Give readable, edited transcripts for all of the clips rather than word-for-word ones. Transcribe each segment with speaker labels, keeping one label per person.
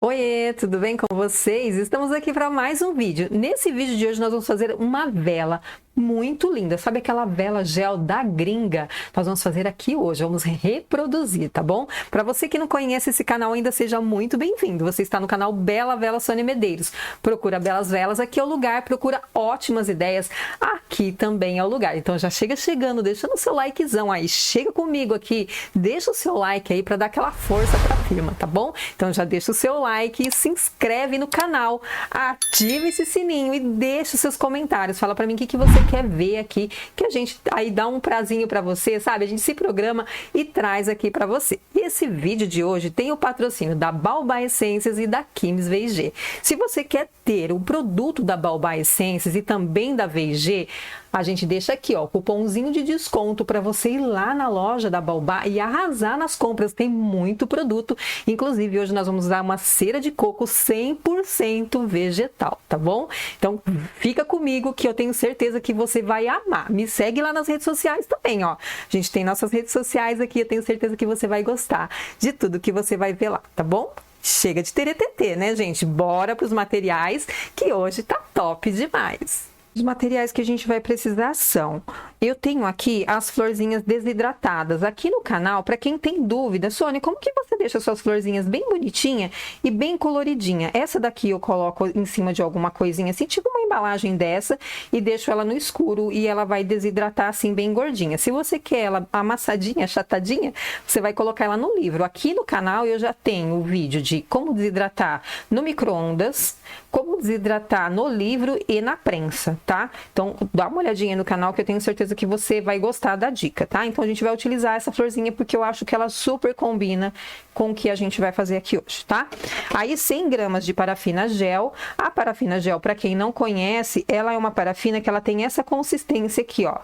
Speaker 1: Oiê, tudo bem com vocês? Estamos aqui para mais um vídeo. Nesse vídeo de hoje nós vamos fazer uma vela muito linda. Sabe aquela vela gel da Gringa? Nós vamos fazer aqui hoje, vamos reproduzir, tá bom? Para você que não conhece esse canal ainda, seja muito bem-vindo. Você está no canal Bela Vela Sônia Medeiros. Procura Belas Velas, aqui é o lugar, procura ótimas ideias, aqui também é o lugar. Então já chega chegando, deixando o seu likezão aí, chega comigo aqui, deixa o seu like aí para dar aquela força para a firma, tá bom? Então já deixa o seu like, se inscreve no canal, ative esse sininho e deixa os seus comentários. Fala para mim o que você quer ver aqui, que a gente aí dá um prazinho para você, sabe? A gente se programa e traz aqui para você. E esse vídeo de hoje tem o patrocínio da Baobá Essências e da Kims V&G. Se você quer ter o produto da Baobá Essências e também da V&G, a gente deixa aqui, ó, cupomzinho de desconto para você ir lá na loja da Baobá e arrasar nas compras. Tem muito produto. Inclusive, hoje nós vamos usar uma cera de coco 100% vegetal, tá bom? Então, fica comigo que eu tenho certeza que você vai amar. Me segue lá nas redes sociais também, ó. A gente tem nossas redes sociais aqui, eu tenho certeza que você vai gostar de tudo que você vai ver lá, tá bom? Chega de teretetê, né, gente? Bora para os materiais, que hoje tá top demais. Os materiais que a gente vai precisar são, eu tenho aqui as florzinhas desidratadas. Aqui no canal, para quem tem dúvida, Sônia, como que você deixa suas florzinhas bem bonitinha e bem coloridinha? Essa daqui eu coloco em cima de alguma coisinha assim, tipo uma embalagem dessa, e deixo ela no escuro e ela vai desidratar assim bem gordinha. Se você quer ela amassadinha, achatadinha, você vai colocar ela no livro. Aqui no canal eu já tenho o vídeo de como desidratar no micro-ondas, como desidratar no livro e na prensa, tá? Então, dá uma olhadinha no canal que eu tenho certeza que você vai gostar da dica, tá? Então, a gente vai utilizar essa florzinha porque eu acho que ela super combina com o que a gente vai fazer aqui hoje, tá? Aí, 100 gramas de parafina gel. A parafina gel, para quem não conhece, ela é uma parafina que ela tem essa consistência aqui, ó.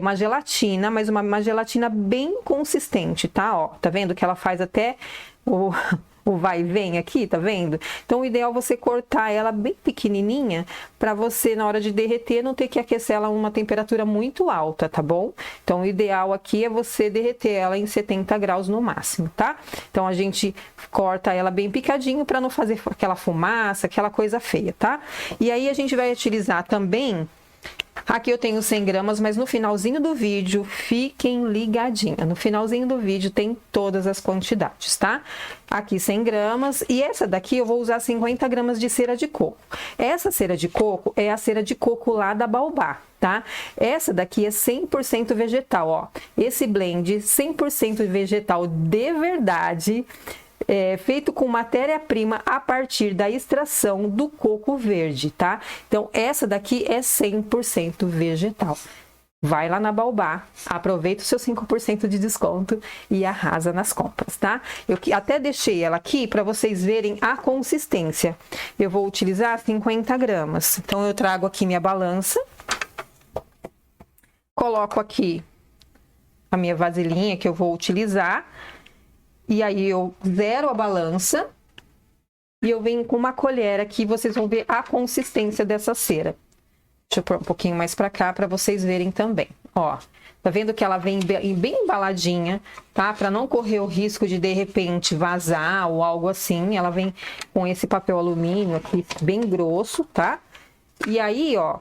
Speaker 1: Uma gelatina, mas uma gelatina bem consistente, tá? Ó, tá vendo que ela faz até o vai e vem aqui, tá vendo? Então, o ideal é você cortar ela bem pequenininha para você, na hora de derreter, não ter que aquecer ela a uma temperatura muito alta, tá bom? Então, o ideal aqui é você derreter ela em 70 graus no máximo, tá? Então, a gente corta ela bem picadinho para não fazer aquela fumaça, aquela coisa feia, tá? E aí, a gente vai utilizar também... Aqui eu tenho 100 gramas, mas no finalzinho do vídeo, fiquem ligadinha. No finalzinho do vídeo tem todas as quantidades, tá? Aqui 100 gramas e essa daqui eu vou usar 50 gramas de cera de coco. Essa cera de coco é a cera de coco lá da Baobá, tá? Essa daqui é 100% vegetal, ó. Esse blend 100% vegetal de verdade... feito com matéria-prima a partir da extração do coco verde, tá? Então, essa daqui é 100% vegetal. Vai lá na Baobá, aproveita o seu 5% de desconto e arrasa nas compras, tá? Eu até deixei ela aqui para vocês verem a consistência. Eu vou utilizar 50 gramas. Então, eu trago aqui minha balança. Coloco aqui a minha vasilhinha que eu vou utilizar. E aí, eu zero a balança e eu venho com uma colher aqui, vocês vão ver a consistência dessa cera. Deixa eu pôr um pouquinho mais pra cá, pra vocês verem também. Ó, tá vendo que ela vem bem embaladinha, tá? Pra não correr o risco de repente, vazar ou algo assim. Ela vem com esse papel alumínio aqui, bem grosso, tá? E aí, ó,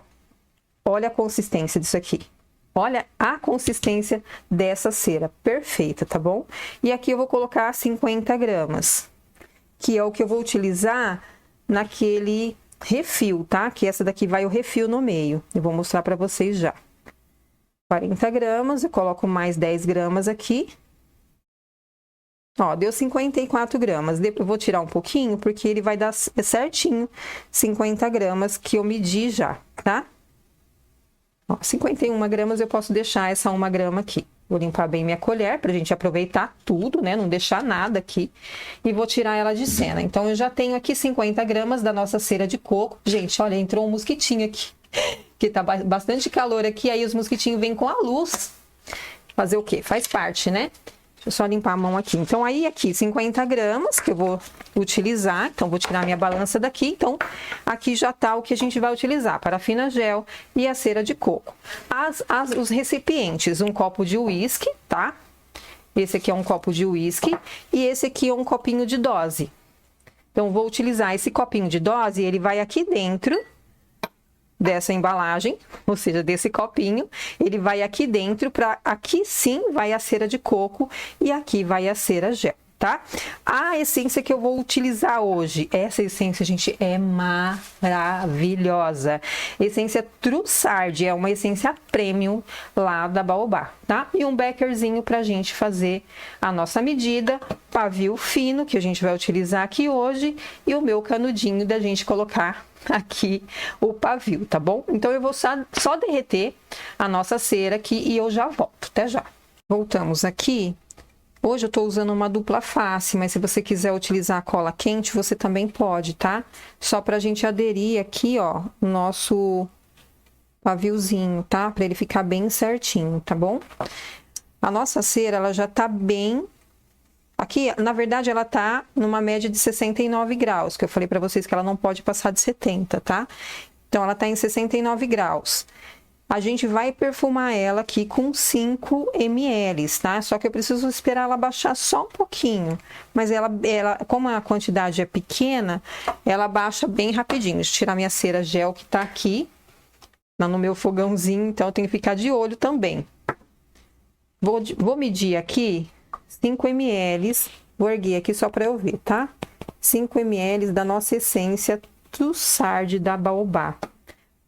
Speaker 1: olha a consistência disso aqui. Olha a consistência dessa cera, perfeita, tá bom? E aqui eu vou colocar 50 gramas, que é o que eu vou utilizar naquele refil, tá? Que essa daqui vai o refil no meio. Eu vou mostrar pra vocês já. 40 gramas, eu coloco mais 10 gramas aqui. Ó, deu 54 gramas. Depois eu vou tirar um pouquinho, porque ele vai dar certinho 50 gramas que eu medi já, tá? Ó, 51 gramas eu posso deixar essa 1 grama aqui. Vou limpar bem minha colher pra gente aproveitar tudo, né? Não deixar nada aqui. E vou tirar ela de cena. Então, eu já tenho aqui 50 gramas da nossa cera de coco. Gente, olha, entrou um mosquitinho aqui. porque tá bastante calor aqui, aí os mosquitinhos vêm com a luz. Fazer o quê? Faz parte, né? Deixa eu só limpar a mão aqui. Então, aí aqui, 50 gramas que eu vou utilizar. Então, vou tirar minha balança daqui. Então, aqui já tá o que a gente vai utilizar. Parafina gel e a cera de coco. Os recipientes, um copo de uísque, tá? Esse aqui é um copo de uísque e esse aqui é um copinho de dose. Então, vou utilizar esse copinho de dose, ele vai aqui dentro dessa embalagem, ou seja, desse copinho, ele vai aqui dentro, aqui sim vai a cera de coco e aqui vai a cera gel, tá? A essência que eu vou utilizar hoje, essa essência, gente, é maravilhosa. Essência Trussardi, é uma essência premium lá da Baobá, tá? E um beckerzinho pra gente fazer a nossa medida, pavio fino, que a gente vai utilizar aqui hoje, e o meu canudinho da gente colocar aqui o pavio, tá bom? Então, eu vou só derreter a nossa cera aqui e eu já volto, até já. Voltamos aqui. Hoje eu tô usando uma dupla face, mas se você quiser utilizar a cola quente, você também pode, tá? Só pra gente aderir aqui, ó, o nosso paviozinho, tá? Pra ele ficar bem certinho, tá bom? A nossa cera, ela já tá bem... Aqui, na verdade, ela tá numa média de 69 graus, que eu falei pra vocês que ela não pode passar de 70, tá? Então, ela tá em 69 graus. A gente vai perfumar ela aqui com 5 ml, tá? Só que eu preciso esperar ela baixar só um pouquinho. Mas ela, como a quantidade é pequena, ela baixa bem rapidinho. Deixa eu tirar minha cera gel que tá aqui, no meu fogãozinho, então eu tenho que ficar de olho também. Vou medir aqui 5 ml, vou erguer aqui só para eu ver, tá? 5 ml da nossa essência Trussardi da Baobá.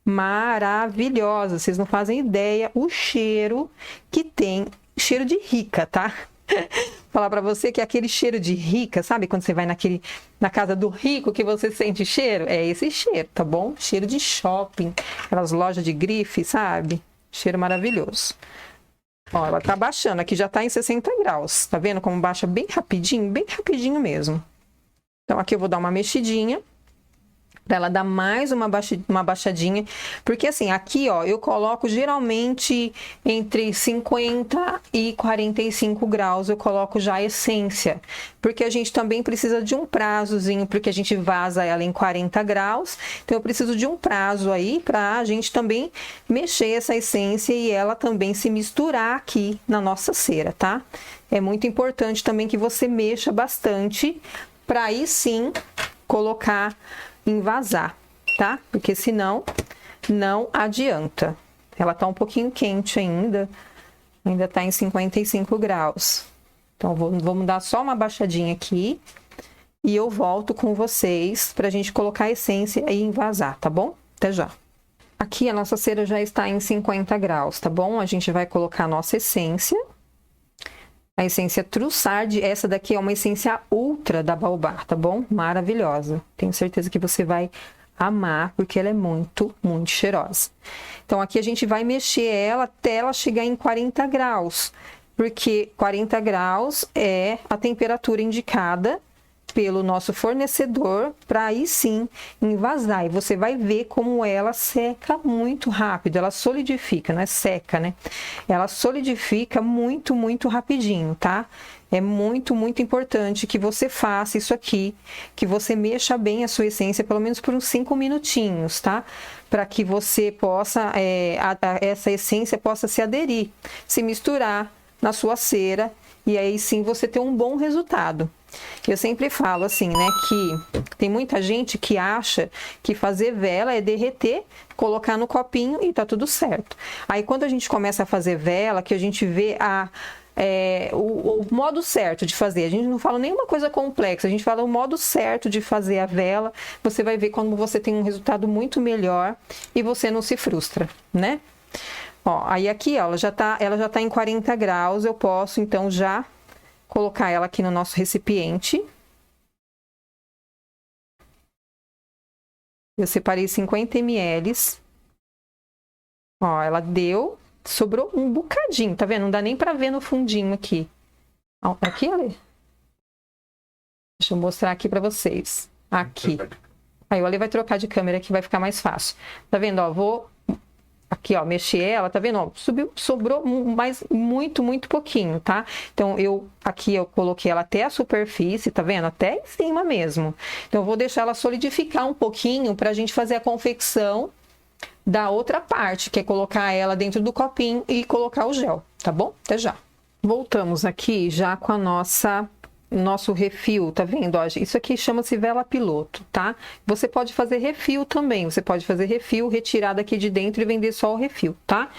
Speaker 1: Maravilhosa, vocês não fazem ideia o cheiro que tem, cheiro de rica, tá? Falar pra você que é aquele cheiro de rica, sabe? Quando você vai na casa do rico que você sente cheiro? É esse cheiro, tá bom? Cheiro de shopping, aquelas lojas de grife, sabe? Cheiro maravilhoso. Ó, ela tá baixando, aqui já tá em 60 graus, tá vendo como baixa bem rapidinho mesmo. Então aqui eu vou dar uma mexidinha, pra ela dar mais uma baixadinha, porque assim, aqui ó, eu coloco geralmente entre 50 e 45 graus, eu coloco já a essência, porque a gente também precisa de um prazozinho, porque a gente vaza ela em 40 graus, então eu preciso de um prazo aí pra gente também mexer essa essência e ela também se misturar aqui na nossa cera, tá? É muito importante também que você mexa bastante, pra aí sim colocar envasar, tá? Porque senão não adianta. Ela tá um pouquinho quente ainda tá em 55 graus. Então, vamos dar só uma baixadinha aqui e eu volto com vocês pra gente colocar a essência e envasar, tá bom? Até já. Aqui a nossa cera já está em 50 graus, tá bom? A gente vai colocar a nossa essência. A essência Trussardi, essa daqui é uma essência ultra da Baobá, tá bom? Maravilhosa. Tenho certeza que você vai amar, porque ela é muito cheirosa. Então, aqui a gente vai mexer ela até ela chegar em 40 graus, porque 40 graus é a temperatura indicada pelo nosso fornecedor para aí sim envasar. E você vai ver como ela seca muito rápido, ela solidifica, não é seca, né? Ela solidifica muito rapidinho, tá? É muito importante que você faça isso aqui, que você mexa bem a sua essência, pelo menos por uns 5 minutinhos, tá? Para que você possa, essa essência possa se aderir, se misturar na sua cera, e aí sim você ter um bom resultado. Eu sempre falo assim, né, que tem muita gente que acha que fazer vela é derreter, colocar no copinho e tá tudo certo. Aí quando a gente começa a fazer vela, que a gente vê o modo certo de fazer, a gente não fala nenhuma coisa complexa, a gente fala o modo certo de fazer a vela, você vai ver quando você tem um resultado muito melhor e você não se frustra, né? Ó, aí aqui, ó, ela já tá em 40 graus, eu posso então já colocar ela aqui no nosso recipiente. Eu separei 50 ml. Ó, ela deu, sobrou um bocadinho, tá vendo? Não dá nem pra ver no fundinho aqui. Ó, aqui, olha. Deixa eu mostrar aqui pra vocês. Aqui. Aí o Ale vai trocar de câmera que vai ficar mais fácil. Tá vendo, ó? Vou aqui, ó, mexer ela, tá vendo? Ó, subiu, sobrou mais muito pouquinho, tá? Então, aqui eu coloquei ela até a superfície, tá vendo? Até em cima mesmo. Então, eu vou deixar ela solidificar um pouquinho pra gente fazer a confecção da outra parte, que é colocar ela dentro do copinho e colocar o gel, tá bom? Até já. Voltamos aqui já com a nosso refil, tá vendo? Ó, isso aqui chama-se vela piloto, tá? Você pode fazer refil também, você pode fazer refil, retirar daqui de dentro e vender só o refil, tá?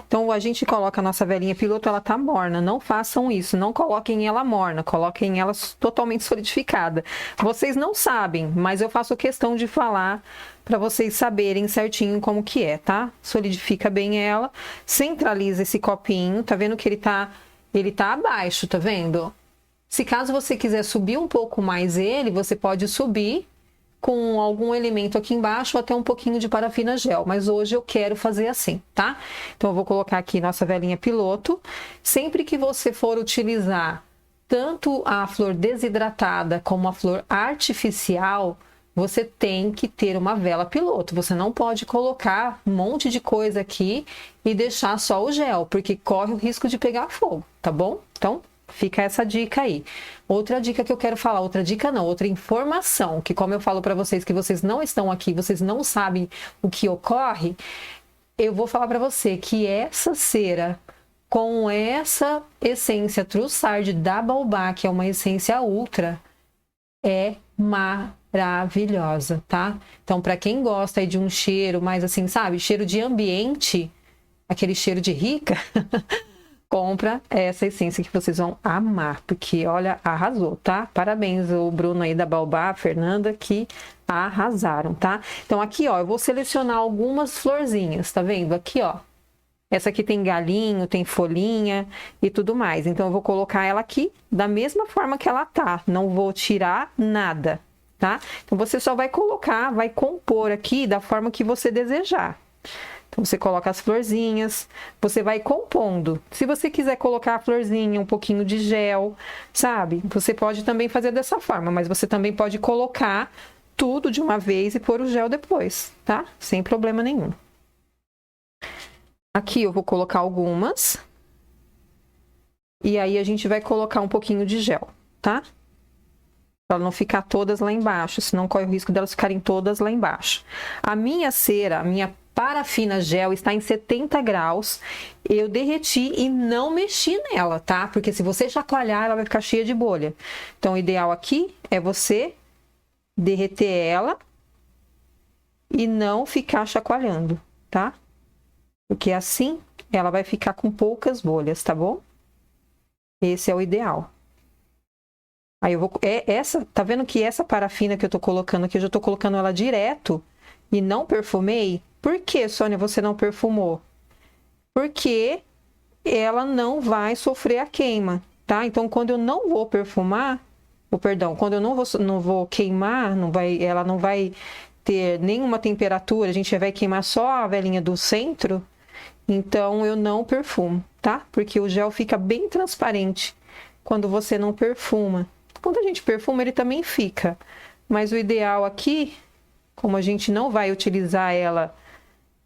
Speaker 1: Então, a gente coloca a nossa velinha piloto, ela tá morna, não façam isso, não coloquem ela morna, coloquem ela totalmente solidificada. Vocês não sabem, mas eu faço questão de falar para vocês saberem certinho como que é, tá? Solidifica bem ela, centraliza esse copinho, tá vendo que ele tá abaixo, tá vendo? Se caso você quiser subir um pouco mais ele, você pode subir com algum elemento aqui embaixo ou até um pouquinho de parafina gel. Mas hoje eu quero fazer assim, tá? Então eu vou colocar aqui nossa velinha piloto. Sempre que você for utilizar tanto a flor desidratada como a flor artificial, você tem que ter uma vela piloto. Você não pode colocar um monte de coisa aqui e deixar só o gel, porque corre o risco de pegar fogo, tá bom? Então, fica essa dica aí. Outra dica que eu quero falar, outra dica não, outra informação, que como eu falo para vocês que vocês não estão aqui, vocês não sabem o que ocorre, eu vou falar para você que essa cera com essa essência Trussard da Baobá, que é uma essência ultra, é maravilhosa, tá? Então, para quem gosta aí de um cheiro mais assim, sabe, cheiro de ambiente, aquele cheiro de rica, compra essa essência que vocês vão amar, porque olha, arrasou, tá? Parabéns o Bruno aí da Baobá, a Fernanda, que arrasaram, tá? Então aqui, ó, eu vou selecionar algumas florzinhas, tá vendo? Aqui, ó, essa aqui tem galinho, tem folhinha e tudo mais. Então eu vou colocar ela aqui da mesma forma que ela tá, não vou tirar nada, tá? Então você só vai colocar, vai compor aqui da forma que você desejar. Então, você coloca as florzinhas, você vai compondo. Se você quiser colocar a florzinha, um pouquinho de gel, sabe? Você pode também fazer dessa forma, mas você também pode colocar tudo de uma vez e pôr o gel depois, tá? Sem problema nenhum. Aqui eu vou colocar algumas. E aí a gente vai colocar um pouquinho de gel, tá? Para não ficar todas lá embaixo, senão corre o risco delas ficarem todas lá embaixo. A minha cera, a minha parafina gel está em 70 graus, eu derreti e não mexi nela, tá? Porque se você chacoalhar, ela vai ficar cheia de bolha. Então, o ideal aqui é você derreter ela e não ficar chacoalhando, tá? Porque assim, ela vai ficar com poucas bolhas, tá bom? Esse é o ideal. Aí eu vou... tá vendo que essa parafina que eu tô colocando aqui, eu já tô colocando ela direto e não perfumei? Por que, Sônia, você não perfumou? Porque ela não vai sofrer a queima, tá? Então, quando eu não vou perfumar, quando eu não vou queimar, ela não vai ter nenhuma temperatura, a gente vai queimar só a velinha do centro, então eu não perfumo, tá? Porque o gel fica bem transparente quando você não perfuma. Quando a gente perfuma, ele também fica. Mas o ideal aqui, como a gente não vai utilizar ela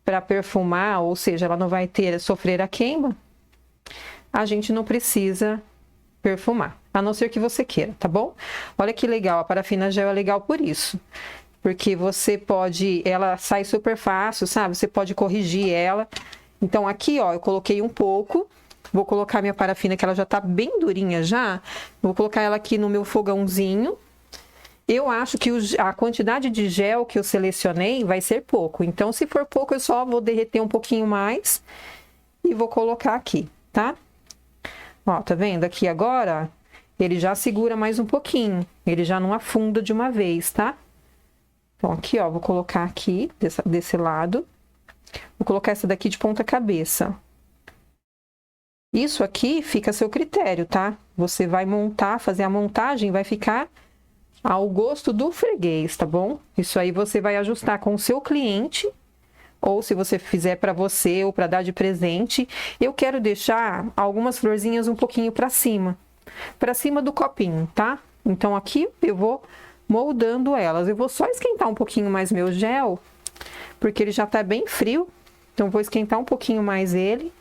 Speaker 1: para perfumar, ou seja, ela não vai sofrer a queima, a gente não precisa perfumar, a não ser que você queira, tá bom? Olha que legal, a parafina gel é legal por isso, porque você pode, ela sai super fácil, sabe? Você pode corrigir ela. Então aqui, ó, eu coloquei um pouco, vou colocar minha parafina, que ela já tá bem durinha já, vou colocar ela aqui no meu fogãozinho. Eu acho que a quantidade de gel que eu selecionei vai ser pouco. Então, se for pouco, eu só vou derreter um pouquinho mais e vou colocar aqui, tá? Ó, tá vendo? Aqui agora, ele já segura mais um pouquinho. Ele já não afunda de uma vez, tá? Então, aqui, ó, vou colocar aqui, desse lado. Vou colocar essa daqui de ponta cabeça. Isso aqui fica a seu critério, tá? Você vai montar, fazer a montagem, vai ficar ao gosto do freguês, tá bom? Isso aí você vai ajustar com o seu cliente, ou se você fizer para você ou para dar de presente. Eu quero deixar algumas florzinhas um pouquinho para cima do copinho, tá? Então aqui eu vou moldando elas. Eu vou só esquentar um pouquinho mais meu gel, porque ele já tá bem frio. Então, vou esquentar um pouquinho mais ele,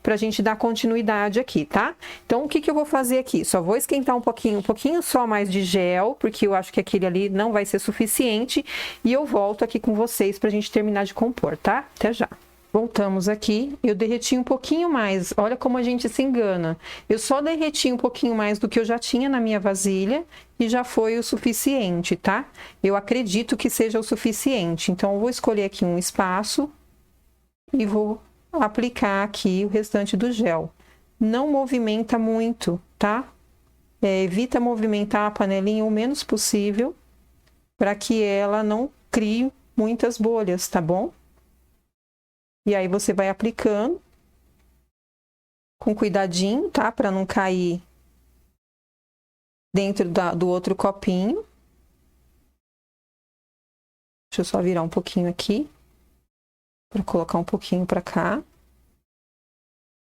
Speaker 1: pra gente dar continuidade aqui, tá? Então, o que que eu vou fazer aqui? Só vou esquentar um pouquinho só mais de gel, porque eu acho que aquele ali não vai ser suficiente, e eu volto aqui com vocês pra gente terminar de compor, tá? Até já. Voltamos aqui, eu derreti um pouquinho mais, olha como a gente se engana. Eu só derreti um pouquinho mais do que eu já tinha na minha vasilha e já foi o suficiente, tá? Eu acredito que seja o suficiente, então eu vou escolher aqui um espaço e vou aplicar aqui o restante do gel. Não movimenta muito, tá? Evita movimentar a panelinha o menos possível para que ela não crie muitas bolhas, tá bom? E aí você vai aplicando com cuidadinho, tá? Para não cair dentro do outro copinho. Deixa eu só virar um pouquinho aqui para colocar um pouquinho para cá.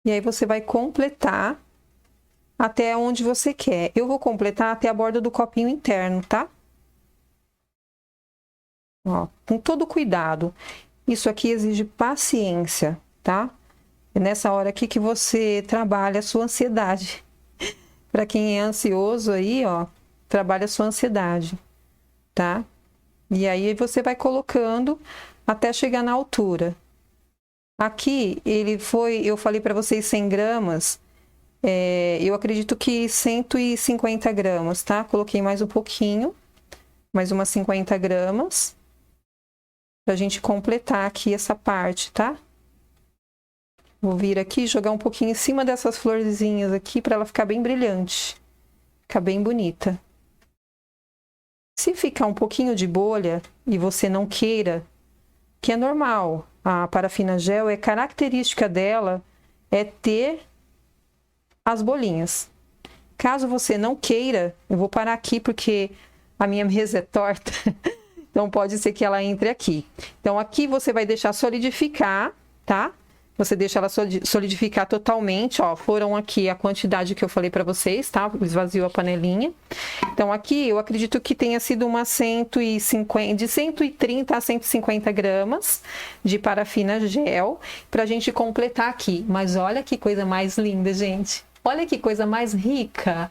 Speaker 1: E aí você vai completar até onde você quer. Eu vou completar até a borda do copinho interno, tá? Ó, com todo cuidado. Isso aqui exige paciência, tá? É nessa hora aqui que você trabalha a sua ansiedade. Para quem é ansioso aí, ó, trabalha a sua ansiedade, tá? E aí você vai colocando até chegar na altura. Aqui, eu falei para vocês 100 gramas, eu acredito que 150 gramas, tá? Coloquei mais um pouquinho, mais umas 50 gramas, pra gente completar aqui essa parte, tá? Vou vir aqui e jogar um pouquinho em cima dessas florzinhas aqui, para ela ficar bem brilhante, ficar bem bonita. Se ficar um pouquinho de bolha e você não queira, que é normal, a parafina gel, característica dela é ter as bolinhas. Caso você não queira, eu vou parar aqui porque a minha mesa é torta, então pode ser que ela entre aqui. Então aqui você vai deixar solidificar, tá? Você deixa ela solidificar totalmente, ó, foram aqui a quantidade que eu falei para vocês, tá? Esvaziou a panelinha. Então aqui eu acredito que tenha sido uma 150, de 130 a 150 gramas de parafina gel, pra gente completar aqui. Mas olha que coisa mais linda, gente. Olha que coisa mais rica.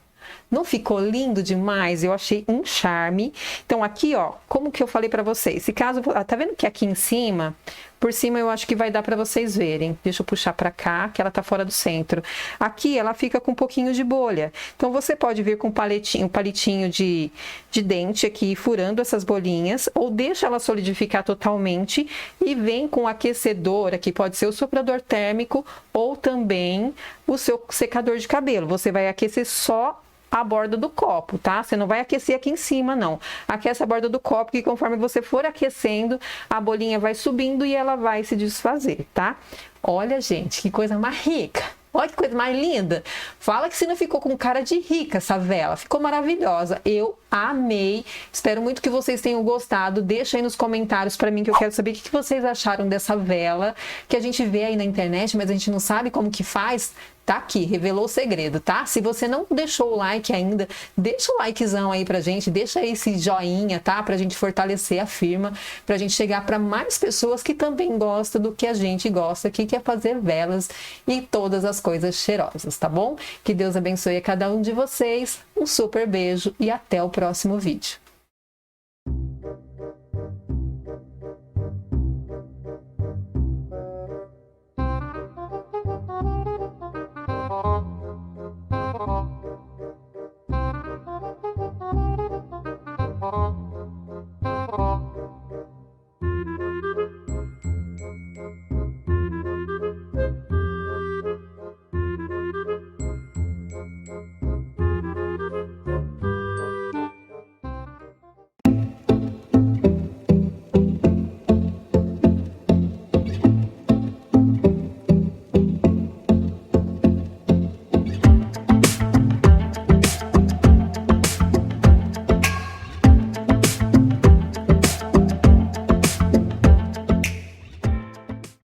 Speaker 1: Não ficou lindo demais? Eu achei um charme. Então aqui, ó, como que eu falei pra vocês? Se caso, tá vendo que aqui em cima, por cima eu acho que vai dar pra vocês verem. Deixa eu puxar pra cá, que ela tá fora do centro. Aqui ela fica com um pouquinho de bolha. Então você pode vir com um palitinho de dente aqui, furando essas bolinhas, ou deixa ela solidificar totalmente e vem com o aquecedor aqui, pode ser o soprador térmico ou também o seu secador de cabelo. Você vai aquecer só a borda do copo, tá? Você não vai aquecer aqui em cima, não. Aquece a borda do copo, que conforme você for aquecendo, a bolinha vai subindo e ela vai se desfazer, tá? Olha, gente, que coisa mais rica. Olha que coisa mais linda. Fala que se não ficou com cara de rica essa vela. Ficou maravilhosa. Eu amei. Espero muito que vocês tenham gostado. Deixa aí nos comentários pra mim, que eu quero saber o que vocês acharam dessa vela, que a gente vê aí na internet, mas a gente não sabe como que faz. Tá aqui, revelou o segredo, tá? Se você não deixou o like ainda, deixa o likezão aí pra gente, deixa aí esse joinha, tá? Pra gente fortalecer a firma, pra gente chegar pra mais pessoas que também gostam do que a gente gosta, que quer fazer velas e todas as coisas cheirosas, tá bom? Que Deus abençoe a cada um de vocês, um super beijo e até o próximo vídeo.